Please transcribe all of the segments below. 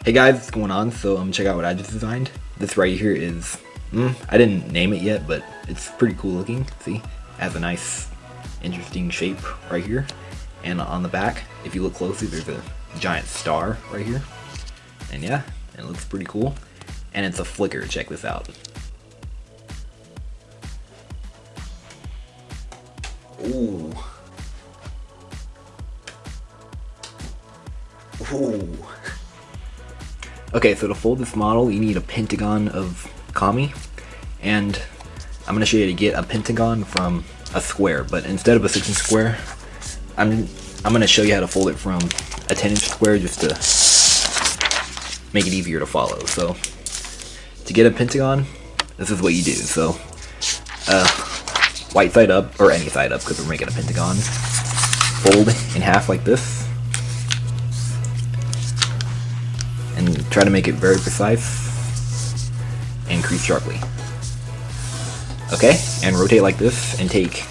Hey guys, what's going on? So check out what I just designed. This right here is, I didn't name it yet, but it's pretty cool looking. See, it has a nice, interesting shape right here. And on the back, if you look closely, there's a giant star right here. And yeah, it looks pretty cool. And it's a flicker, check this out. Ooh. Ooh. Okay, so to fold this model, you need a pentagon of kami, and I'm going to show you to get a pentagon from a square, but instead of a 6-inch square, I'm going to show you how to fold it from a 10-inch square just to make it easier to follow. So to get a pentagon, this is what you do. So white side up, or any side up because we're making a pentagon, fold in half like this. And try to make it very precise and crease sharply. Okay, and rotate like this and take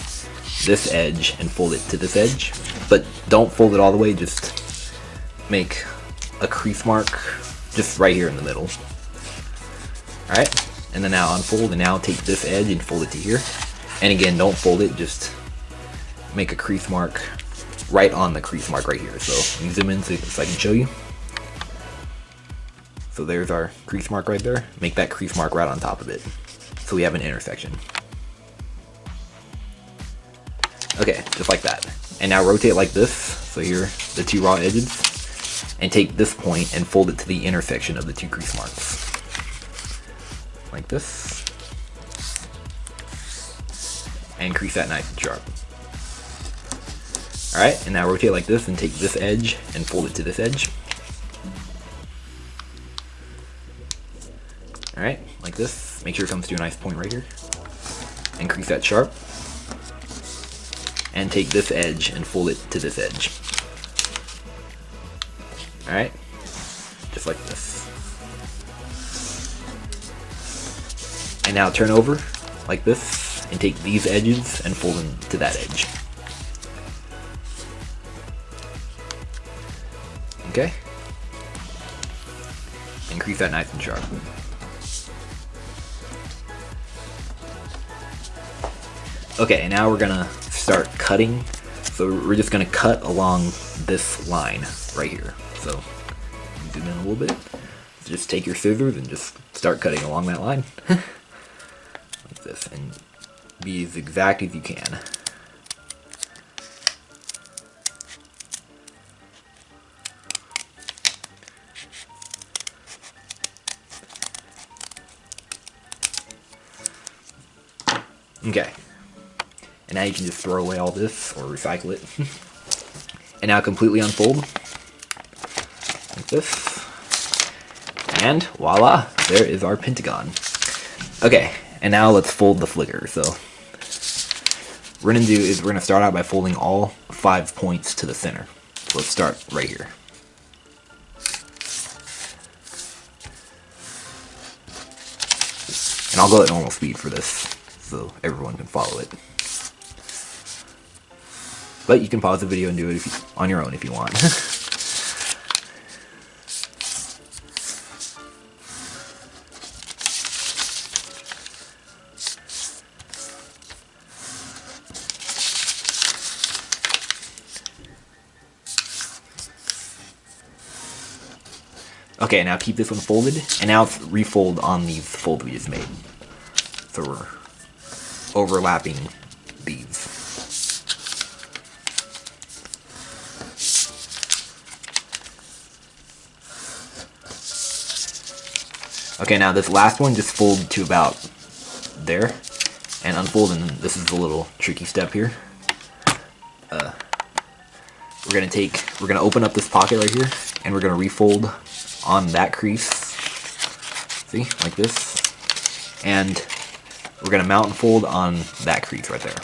this edge and fold it to this edge, but don't fold it all the way, just make a crease mark just right here in the middle. Alright, and then now unfold and now take this edge and fold it to here. And again, don't fold it, just make a crease mark right on the crease mark right here. So let me zoom in so I can show you. So there's our crease mark right there. Make that crease mark right on top of it, so we have an intersection. Okay, just like that. And now rotate like this, so here are the two raw edges, and take this point and fold it to the intersection of the two crease marks. Like this. And crease that nice and sharp. Alright, and now rotate like this and take this edge and fold it to this edge. Alright, like this. Make sure it comes to a nice point right here. And crease that sharp. And take this edge and fold it to this edge. Alright, just like this. And now turn over like this and take these edges and fold them to that edge. Okay? And crease that nice and sharp. Okay, now we're gonna start cutting. So we're just gonna cut along this line right here. So zoom in a little bit. So just take your scissors and just start cutting along that line. Like this, and be as exact as you can. Okay. And now you can just throw away all this or recycle it. And now completely unfold. Like this. And voila, there is our pentagon. Okay, and now let's fold the flicker. So what we're gonna do is we're gonna start out by folding all 5 points to the center. So let's start right here. And I'll go at normal speed for this so everyone can follow it. But you can pause the video and do it on your own if you want. Okay, now keep this one folded, and now let's refold on these folds we just made. So we're overlapping these. Okay, now this last one, just fold to about there, and unfold, and this is a little tricky step here. We're gonna open up this pocket right here, and we're gonna refold on that crease, see, like this, and we're gonna mount and fold on that crease right there.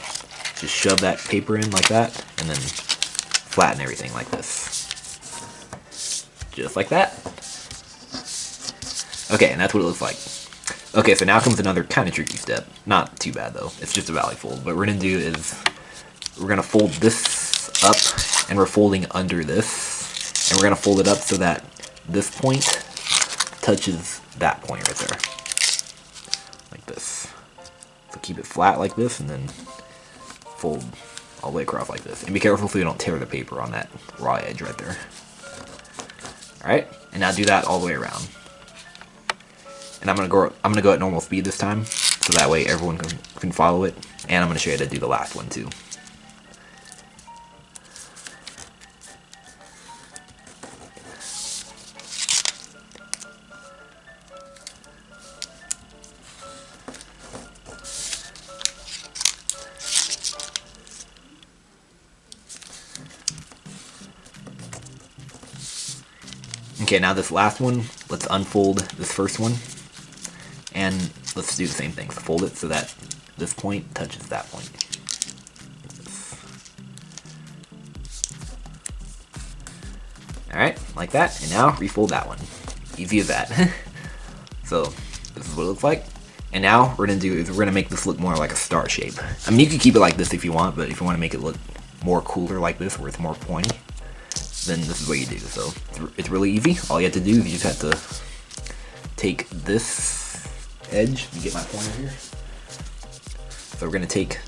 Just shove that paper in like that, and then flatten everything like this. Just like that. Okay, and that's what it looks like. Okay, so now comes another kind of tricky step. Not too bad though, it's just a valley fold. What we're gonna do is, we're gonna fold this up, and we're folding under this, and we're gonna fold it up so that this point touches that point right there. Like this. So keep it flat like this and then fold all the way across like this. And be careful so you don't tear the paper on that raw edge right there. Alright, and now do that all the way around. And I'm gonna go at normal speed this time, so that way everyone can follow it. And I'm gonna show you how to do the last one too. Okay, now this last one, let's unfold this first one, and let's do the same thing. So fold it so that this point touches that point. Alright, like that, and now refold that one. Easy as that. So, this is what it looks like. And now, we're gonna make this look more like a star shape. I mean, you can keep it like this if you want, but if you want to make it look more cooler like this, where it's more pointy, then this is what you do. So it's really easy. All you have to do is you just have to take this edge. You get my pointer here. So we're gonna take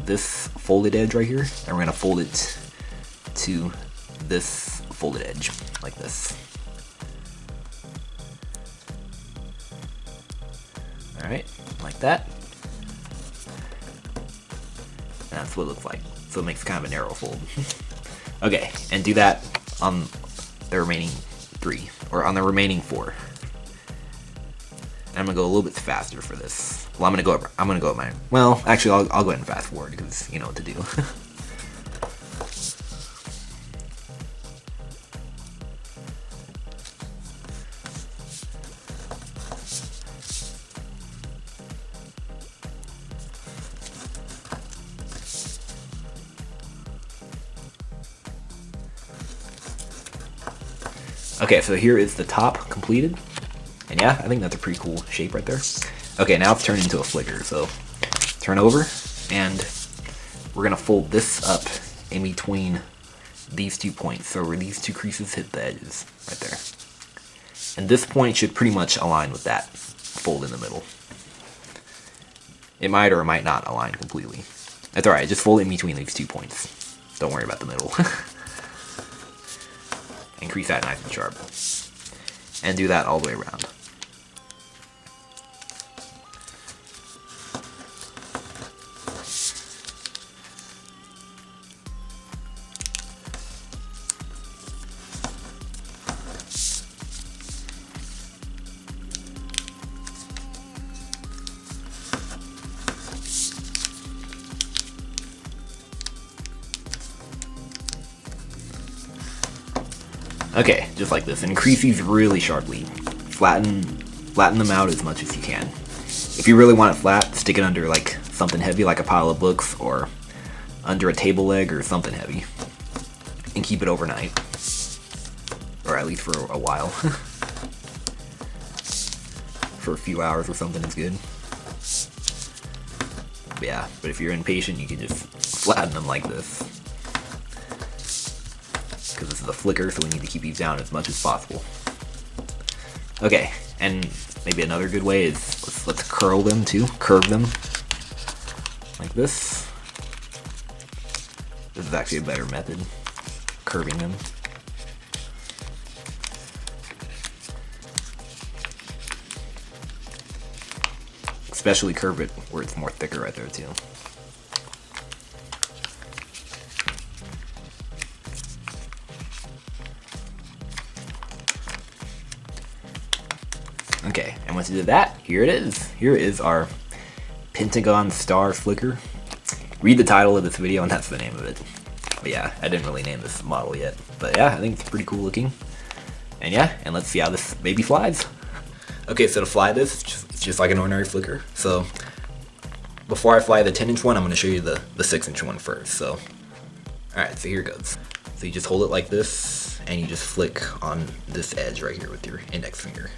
this folded edge right here, and we're gonna fold it to this folded edge like this. All right, like that. And that's what it looks like. So it makes kind of a narrow fold. Okay, and do that on the remaining 3, or on the remaining 4. And I'm gonna go a little bit faster for this. Well, I'm gonna go at mine. Well, actually, I'll go ahead and fast forward because you know what to do. Okay, so here is the top completed. And yeah, I think that's a pretty cool shape right there. Okay, now it's turned into a flicker. So turn over, and we're gonna fold this up in between these 2 points. So where these 2 creases hit the edges right there. And this point should pretty much align with that fold in the middle. It might or it might not align completely. That's alright, just fold it in between these 2 points. Don't worry about the middle. And crease that nice and sharp. And do that all the way around. Okay, just like this, and crease these really sharply. Flatten them out as much as you can. If you really want it flat, stick it under like something heavy, like a pile of books, or under a table leg or something heavy, and keep it overnight, or at least for a while. For a few hours or something is good. But yeah, but if you're impatient, you can just flatten them like this. Because this is a flicker, so we need to keep these down as much as possible. Okay, and maybe another good way is let's curl them too, curve them like this. This is actually a better method, curving them. Especially curve it where it's more thicker right there too. Okay, and once you did that, here it is. Here is our Pentagon star flicker. Read the title of this video and that's the name of it. But yeah, I didn't really name this model yet. But yeah, I think it's pretty cool looking. And yeah, and let's see how this baby flies. Okay, so to fly this, it's just like an ordinary flicker. So before I fly the 10-inch one, I'm gonna show you the 6-inch one first. So, alright, so here it goes. So you just hold it like this, and you just flick on this edge right here with your index finger.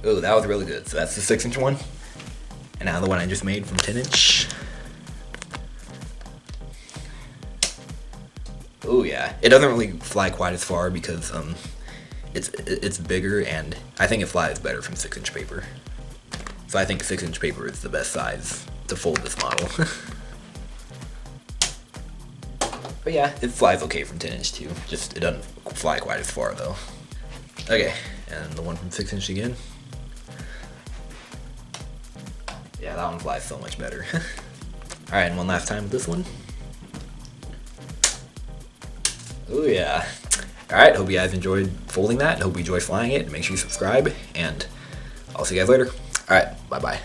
Oh, that was really good. So that's the 6-inch one. And now the one I just made from 10-inch. Oh, Oh yeah, it doesn't really fly quite as far because it's bigger, and I think it flies better from 6-inch paper. So I think 6-inch paper is the best size to fold this model. But yeah, it flies okay from 10-inch too. Just it doesn't fly quite as far though. Okay, and the one from 6-inch again. Yeah, that one flies so much better. Alright, and one last time with this one. Oh yeah. Alright, hope you guys enjoyed folding that. Hope you enjoy flying it. Make sure you subscribe, and I'll see you guys later. Alright, bye-bye.